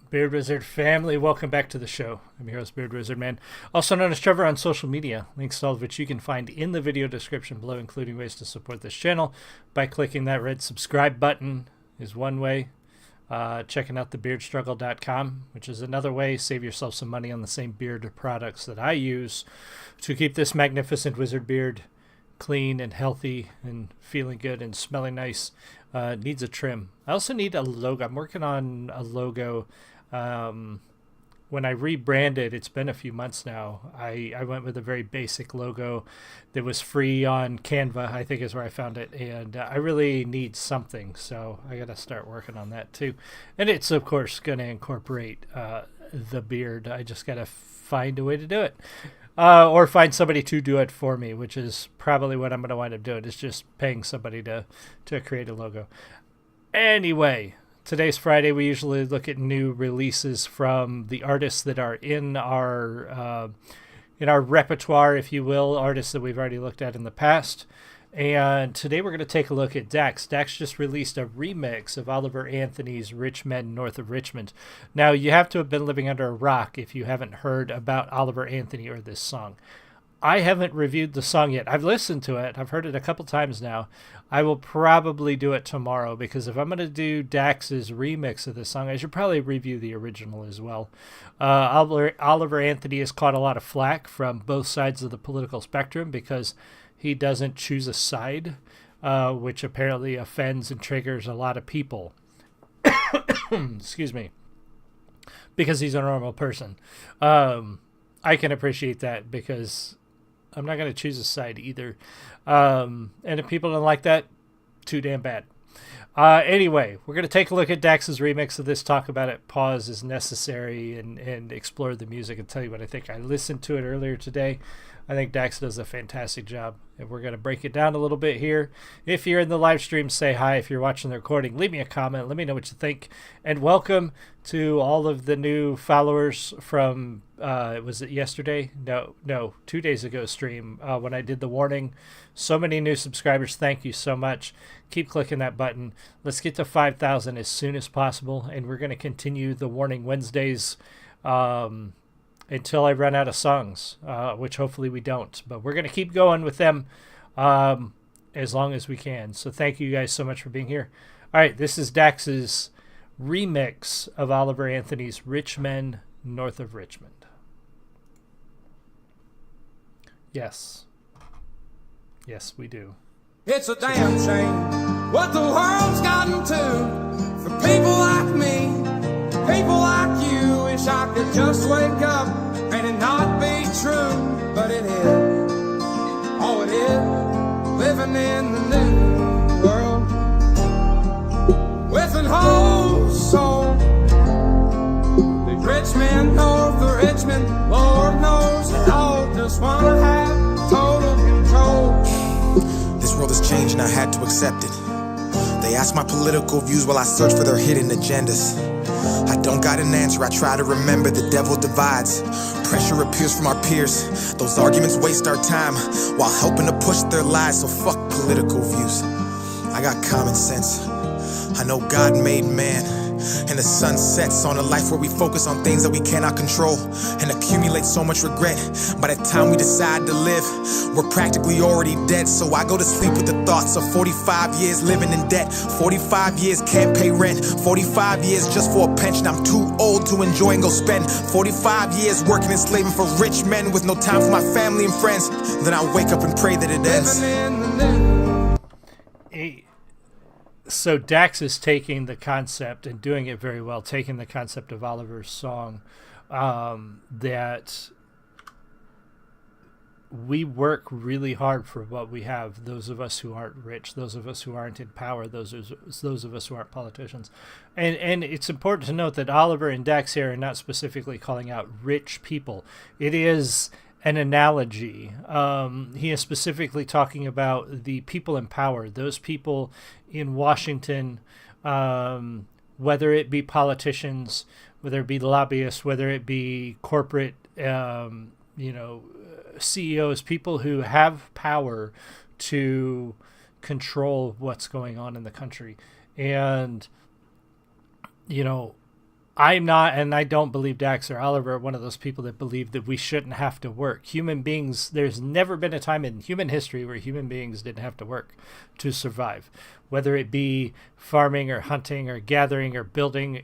Beard Wizard family, welcome back to the show. I'm your host, Beard Wizard Man, also known as Trevor on social media, links to all of which you can find in the video description below, including ways to support this channel by clicking that red subscribe button is one way. Checking out thebeardstruggle.com, which is another way. Save yourself some money on the same beard products that I use to keep this magnificent wizard beard clean and healthy and feeling good and smelling nice. Needs a trim. I also need a logo. I'm working on a logo. When I rebranded, it's been a few months now, I went with a very basic logo that was free on Canva, I think is where I found it. And I really need something, so I got to start working on that too. And it's, of course, going to incorporate the beard. I just got to find a way to do it. Or find somebody to do it for me, which is probably what I'm going to wind up doing, is just paying somebody to create a logo. Anyway, today's Friday. We usually look at new releases from the artists that are in our repertoire, if you will, artists that we've already looked at in the past. And today we're going to take a look at Dax. Dax just released a remix of Oliver Anthony's Richmond, North of Richmond. Now, you have to have been living under a rock if you haven't heard about Oliver Anthony or this song. I haven't reviewed the song yet. I've listened to it. I've heard it a couple times now. I will probably do it tomorrow, because if I'm going to do Dax's remix of this song, I should probably review the original as well. Oliver Anthony has caught a lot of flack from both sides of the political spectrum because he doesn't choose a side, which apparently offends and triggers a lot of people. Excuse me. Because he's a normal person. I can appreciate that, because I'm not going to choose a side either. And if people don't like that, too damn bad. Anyway, we're going to take a look at Dax's remix of this, talk about it, pause as necessary, and explore the music and tell you what I think. I listened to it earlier today. I think Dax does a fantastic job, and we're going to break it down a little bit here. If you're in the live stream, say hi. If you're watching the recording, leave me a comment. Let me know what you think. And welcome to all of the new followers from, was it yesterday? No, 2 days ago stream when I did the warning. So many new subscribers. Thank you so much. Keep clicking that button. Let's get to 5,000 as soon as possible, and we're going to continue the Warning Wednesdays until I run out of songs, which hopefully we don't. But we're going to keep going with them as long as we can. So thank you guys so much for being here. All right, this is Dax's remix of Oliver Anthony's Richmond, North of Richmond. Yes. Yes, we do. It's a damn shame what the world's gotten to for people like me, people like you. Wish I could just wake up and it not be true, but it is. Oh, it is. Living in the new world with an whole soul. The Richmond, North of Richmond, Lord knows it all. Just wanna have total control. This world has changed and I had to accept it. They ask my political views while I search for their hidden agendas. I don't got an answer, I try to remember the devil divides. Pressure appears from our peers. Those arguments waste our time while helping to push their lies, so fuck political views. I got common sense. I know God made man, and the sun sets on a life where we focus on things that we cannot control and accumulate so much regret. By the time we decide to live, we're practically already dead. So I go to sleep with the thoughts of 45 years living in debt, 45 years can't pay rent, 45 years just for a pension. I'm too old to enjoy and go spend 45 years working and slaving for rich men with no time for my family and friends. Then I wake up and pray that it ends. So Dax is taking the concept and doing it very well, taking the concept of Oliver's song, that we work really hard for what we have, those of us who aren't rich, those of us who aren't in power, those of us who aren't politicians. And it's important to note that Oliver and Dax here are not specifically calling out rich people. It is an analogy. He is specifically talking about the people in power, those people in Washington, whether it be politicians, whether it be lobbyists, whether it be corporate, CEOs, people who have power to control what's going on in the country. And, I'm not, and I don't believe Dax or Oliver are one of those people that believe that we shouldn't have to work. Human beings, there's never been a time in human history where human beings didn't have to work to survive. Whether it be farming or hunting or gathering or building,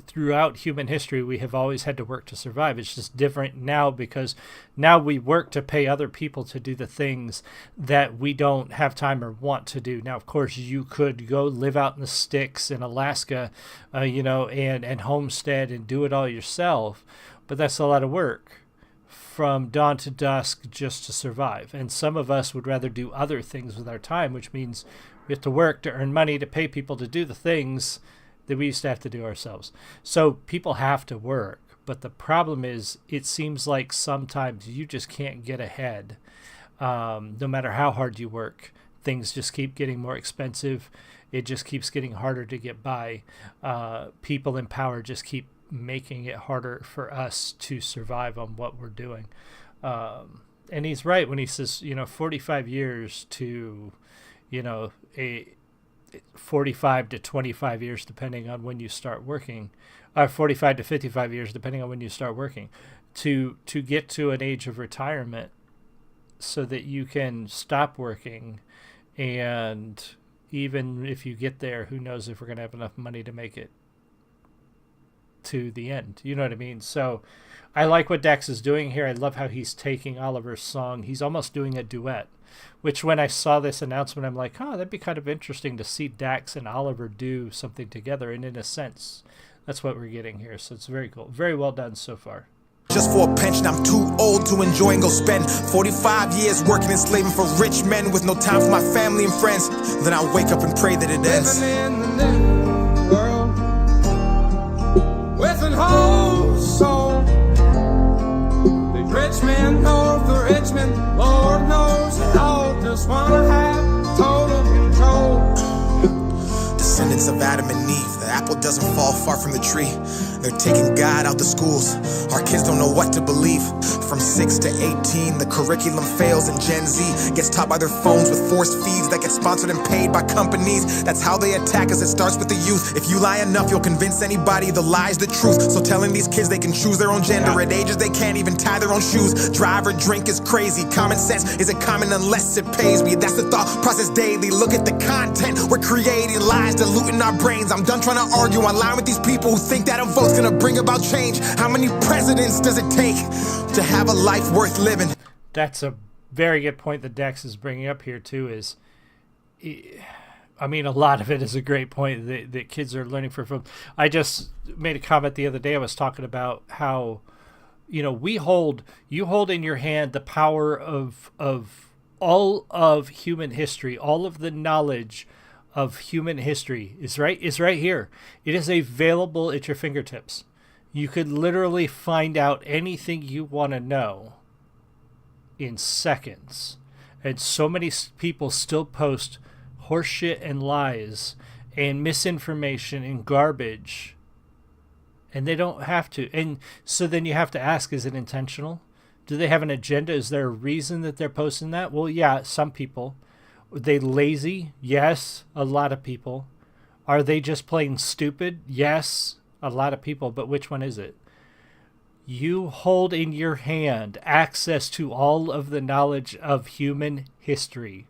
throughout human history, we have always had to work to survive. It's just different now because now we work to pay other people to do the things that we don't have time or want to do. Now, of course, you could go live out in the sticks in Alaska, and homestead and do it all yourself, but that's a lot of work from dawn to dusk just to survive. And some of us would rather do other things with our time, which means we have to work to earn money to pay people to do the things that we used to have to do ourselves. So people have to work, but the problem is it seems like sometimes you just can't get ahead. No matter how hard you work, things just keep getting more expensive. It just keeps getting harder to get by. People in power just keep making it harder for us to survive on what we're doing. And he's right when he says, 45 years to, a 45 to 25 years, depending on when you start working, or 45 to 55 years, depending on when you start working, to get to an age of retirement so that you can stop working. And even if you get there, who knows if we're going to have enough money to make it to the end. You know what I mean? So I like what Dax is doing here. I love how he's taking Oliver's song. He's almost doing a duet, which when I saw this announcement, I'm like, that'd be kind of interesting to see Dax and Oliver do something together. And in a sense, that's what we're getting here. So it's very cool. Very well done so far. Just for a pension, I'm too old to enjoy and go spend 45 years working and slaving for rich men with no time for my family and friends. Then I wake up and pray that it ends. Living in the new world with an whole soul. The rich men north of Richmond, Lord knows they all just wanna have total control. Descendants of Adam and Eve, the apple doesn't fall far from the tree. They're taking God out the schools. Our kids don't know what to believe. From 6 to 18, the curriculum fails and Gen Z gets taught by their phones with forced feeds that get sponsored and paid by companies. That's how they attack us. It starts with the youth. If you lie enough, you'll convince anybody the lie's the truth. So telling these kids they can choose their own gender at ages they can't even tie their own shoes. Drive or drink is crazy. Common sense isn't common unless it pays me. That's the thought process daily. Look at the content. We're creating lies, diluting our brains. I'm done trying to argue online with these people who think that a vote's gonna bring about change. How many presidents does it take to have a life worth living? That's a very good point that Dex is bringing up here too. A lot of it is a great point that kids are learning from. I just made a comment the other day. I was talking about how, you hold in your hand the power of all of human history, all of the knowledge of human history is right here. It is available at your fingertips. You could literally find out anything you want to know in seconds. And so many people still post horseshit and lies and misinformation and garbage. And they don't have to. And so then you have to ask, is it intentional? Do they have an agenda? Is there a reason that they're posting that? Well, yeah, some people. Are they lazy? Yes, a lot of people. Are they just plain stupid? Yes, a lot of people. But which one is it? You hold in your hand access to all of the knowledge of human history.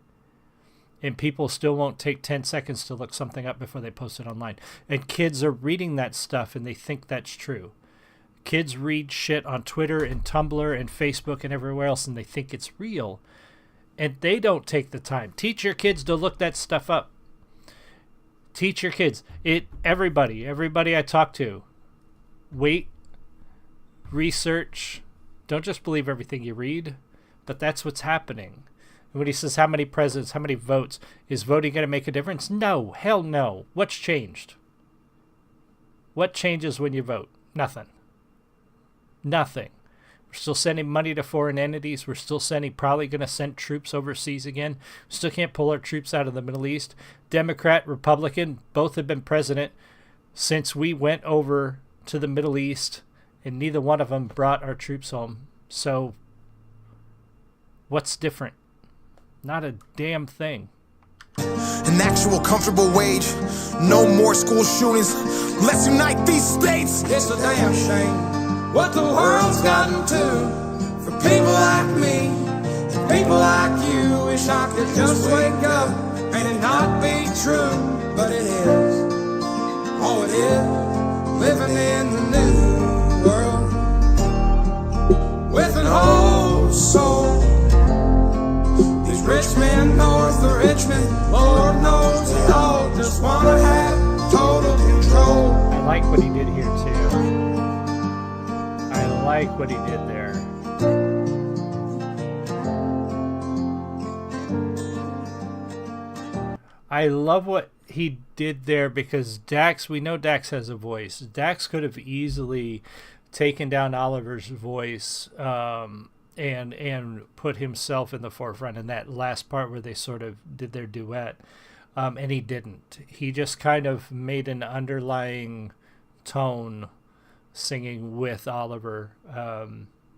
And people still won't take 10 seconds to look something up before they post it online. And kids are reading that stuff and they think that's true. Kids read shit on Twitter and Tumblr and Facebook and everywhere else and they think it's real. And they don't take the time. Teach your kids to look that stuff up. Teach your kids. Everybody I talk to, wait, research. Don't just believe everything you read, but that's what's happening. And when he says how many presidents, how many votes, is voting going to make a difference? No, hell no. What's changed? What changes when you vote? Nothing. We're still sending money to foreign entities. We're still probably going to send troops overseas again. We still can't pull our troops out of the Middle East. Democrat, Republican, both have been president since we went over to the Middle East, and neither one of them brought our troops home. So what's different? Not a damn thing. An actual comfortable wage. No more school shootings. Let's unite these states. It's a damn shame what the world's gotten to for people like me, and people like you. Wish I could just wake up and it not be true, but it is. Oh, it is. Living in the new world with an old soul. These rich men north of Richmond, Lord knows they all just wanna have total control. I like what he did here too. I like what he did there. I love what he did there because Dax, we know Dax has a voice. Dax could have easily taken down Oliver's voice and put himself in the forefront in that last part where they sort of did their duet. And he didn't. He just kind of made an underlying tone singing with Oliver,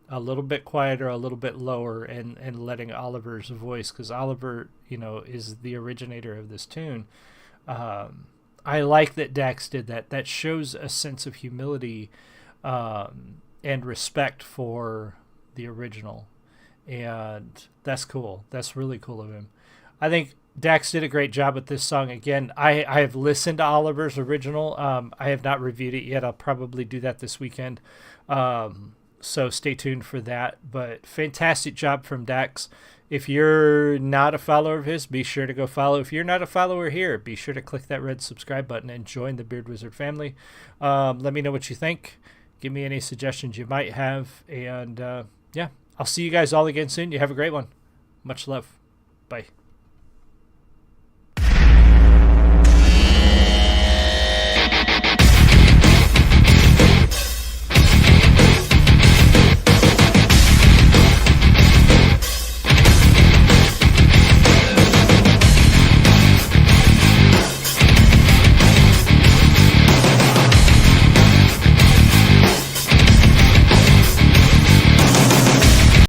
a little bit quieter, a little bit lower, and letting Oliver's voice, because Oliver, is the originator of this tune. I like that Dax did that. That shows a sense of humility and respect for the original. And that's cool. That's really cool of him. I think Dax did a great job with this song. Again, I have listened to Oliver's original. I have not reviewed it yet. I'll probably do that this weekend. So stay tuned for that. But fantastic job from Dax. If you're not a follower of his, be sure to go follow. If you're not a follower here, be sure to click that red subscribe button and join the Beard Wizard family. Let me know what you think. Give me any suggestions you might have. And yeah, I'll see you guys all again soon. You have a great one. Much love. Bye.